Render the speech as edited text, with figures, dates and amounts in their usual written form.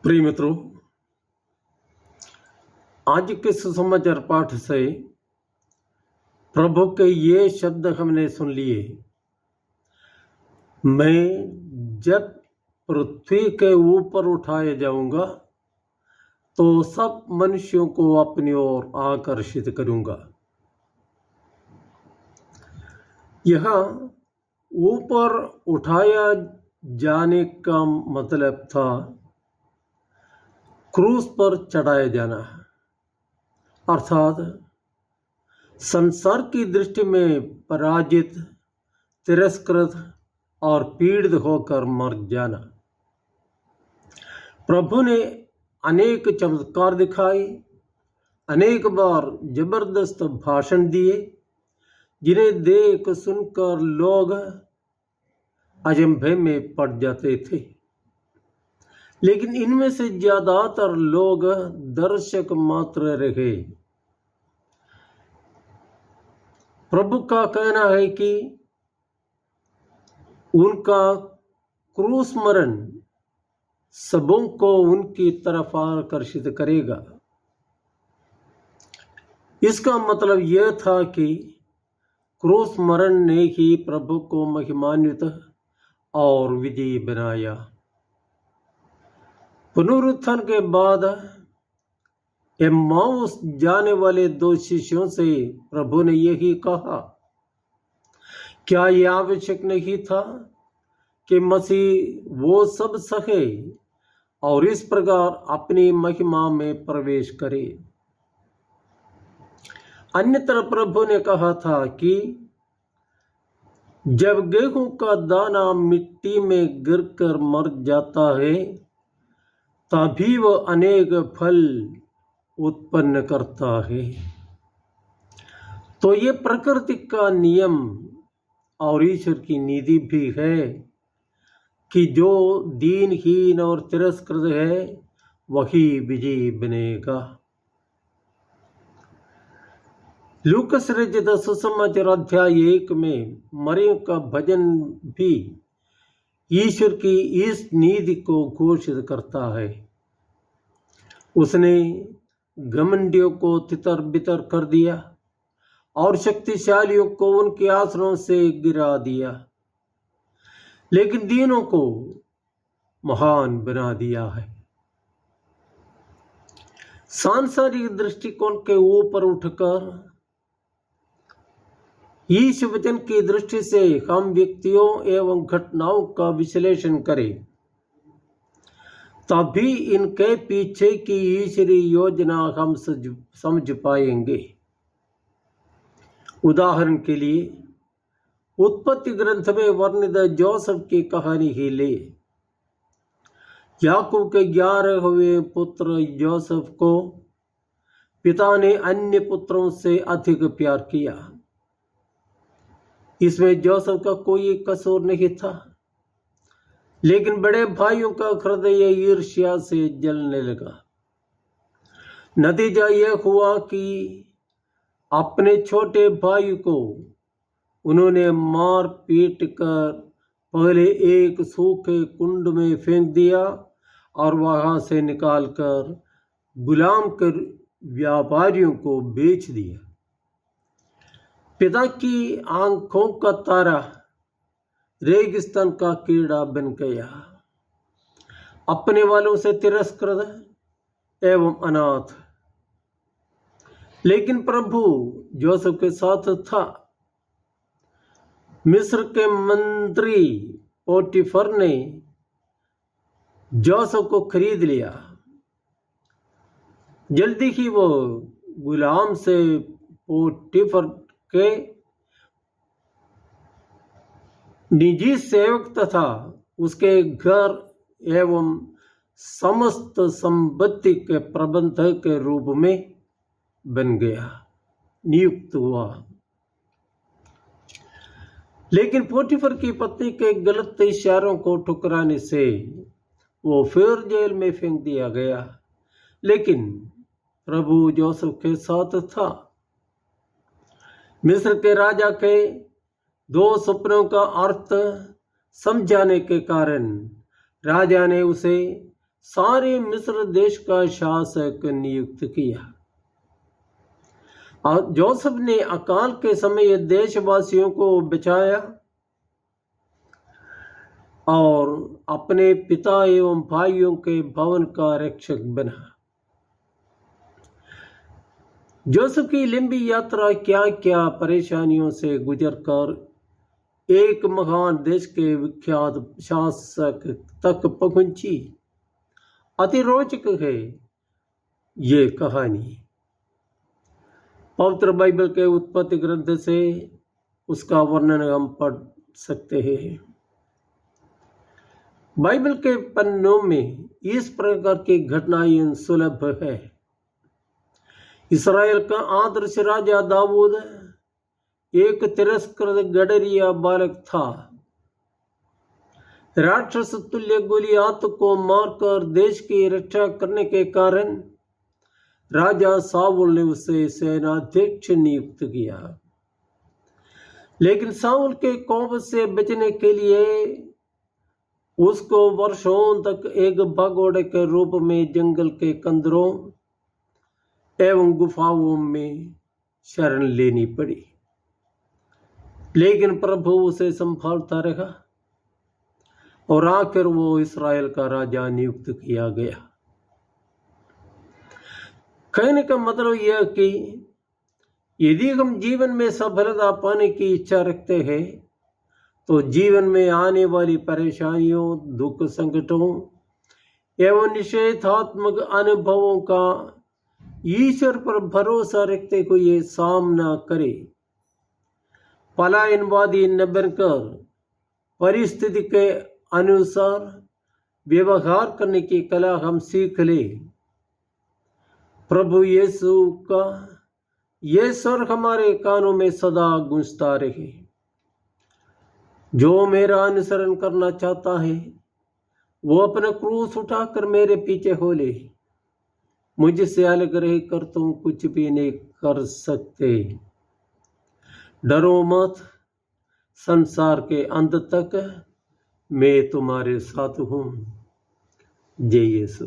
प्रिय मित्रों, आज के सुसमाचार पाठ से प्रभु के ये शब्द हमने सुन लिए। मैं जब पृथ्वी के ऊपर उठाया जाऊंगा तो सब मनुष्यों को अपनी ओर आकर्षित करूंगा। यह ऊपर उठाया जाने का मतलब था क्रूस पर चढ़ाया जाना, अर्थात संसार की दृष्टि में पराजित, तिरस्कृत और पीड़ित होकर मर जाना। प्रभु ने अनेक चमत्कार दिखाए, अनेक बार जबरदस्त भाषण दिए, जिन्हें देख सुनकर लोग अचंभे में पड़ जाते थे। लेकिन इनमें से ज्यादातर लोग दर्शक मात्र रहे। प्रभु का कहना है कि उनका क्रूस मरण सबों को उनकी तरफ आकर्षित करेगा। इसका मतलब यह था कि क्रूस मरण ने ही प्रभु को महिमान्वित और विजयी बनाया। पुनरुत्थान के बाद एम्माउस जाने वाले दो शिष्यों से प्रभु ने यही कहा। क्या यह आवश्यक नहीं था कि मसीह वो सब सहे और इस प्रकार अपनी महिमा में प्रवेश करे? अन्यत्र प्रभु ने कहा था कि जब गेहूं का दाना मिट्टी में गिरकर मर जाता है तभी वह अनेक फल उत्पन्न करता है। तो ये प्रकृति का नियम और ईश्वर की नीति भी है कि जो दीनहीन और तिरस्कृत है वही विजयी बनेगा। लूकस रचित सुसमाचार अध्याय 1 में मरियम का भजन भी ईश्वर की इस नीति को घोषित करता है। उसने घमंडियों को तितर बितर कर दिया और शक्तिशालियों को उनके आसनों से गिरा दिया, लेकिन दीनों को महान बना दिया है। सांसारिक दृष्टिकोण के ऊपर उठकर इस वचन की दृष्टि से हम व्यक्तियों एवं घटनाओं का विश्लेषण करें, तभी इनके पीछे की ईश्वरीय योजना हम समझ पाएंगे। उदाहरण के लिए उत्पत्ति ग्रंथ में वर्णित जोसेफ की कहानी ही ले। याकूब के 11वें पुत्र जोसेफ को पिता ने अन्य पुत्रों से अधिक प्यार किया। इसमें जोसेफ का कोई कसूर नहीं था, लेकिन बड़े भाइयों का हृदय ईर्ष्या से जलने लगा। नतीजा यह हुआ कि अपने छोटे भाई को उन्होंने मार पीट कर पहले एक सूखे कुंड में फेंक दिया और वहां से निकालकर गुलाम कर व्यापारियों को बेच दिया। पिता की आंखों का तारा रेगिस्तान का कीड़ा बन गया, अपने वालों से तिरस्कृत एवं अनाथ। लेकिन प्रभु जोसेफ के साथ था। मिस्र के मंत्री पोटीफर ने जोसेफ को खरीद लिया। जल्दी ही वो गुलाम से पोटीफर के निजी सेवक तथा उसके घर एवं समस्त संपत्ति के प्रबंधक के रूप में बन गया, नियुक्त हुआ। लेकिन पोटीफर की पत्नी के गलत इशारों को ठुकराने से वो फिर जेल में फेंक दिया गया। लेकिन प्रभु जोसेफ के साथ था। मिस्र के राजा के 2 सपनों का अर्थ समझाने के कारण राजा ने उसे सारे मिस्र देश का शासक नियुक्त किया। और जोसेफ ने अकाल के समय देशवासियों को बचाया और अपने पिता एवं भाइयों के भवन का रक्षक बना। जोसेफ की लंबी यात्रा क्या क्या परेशानियों से गुजरकर एक महान देश के विख्यात शासक तक पहुंची। अति रोचक है ये कहानी। पवित्र बाइबल के उत्पत्ति ग्रंथ से उसका वर्णन हम पढ़ सकते हैं। बाइबल के पन्नों में इस प्रकार की घटनाएं सुलभ है। इस्राएल का आदर्श राजा दाऊद एक तिरस्कृत गडरिया बालक था। राक्षस तुल्य गोलियात को मारकर देश की रक्षा करने के कारण राजा साउल ने उसे सेनाध्यक्ष नियुक्त किया। लेकिन साउल के कोप से बचने के लिए उसको वर्षों तक एक भगोड़े के रूप में जंगल के कंदरों एवं गुफाओं में शरण लेनी पड़ी। लेकिन प्रभु उसे संभालता रहा और आखिर वो इस्राएल का राजा नियुक्त किया गया। कहने का मतलब यह कि यदि हम जीवन में सफलता पाने की इच्छा रखते हैं तो जीवन में आने वाली परेशानियों, दुख, संकटों एवं निषेधात्मक अनुभवों का ईश्वर पर भरोसा रखते हुए सामना करे। पलायनवादी न बनकर परिस्थिति के अनुसार व्यवहार करने की कला हम सीख ले। प्रभु यीशु का ये स्वर हमारे कानों में सदा गूंजता रहे। जो मेरा अनुसरण करना चाहता है वो अपना क्रूस उठाकर मेरे पीछे हो ले। मुझसे अलग रह कर तुम कुछ भी नहीं कर सकते। डरो मत, संसार के अंत तक मैं तुम्हारे साथ हूँ। जय यीशु।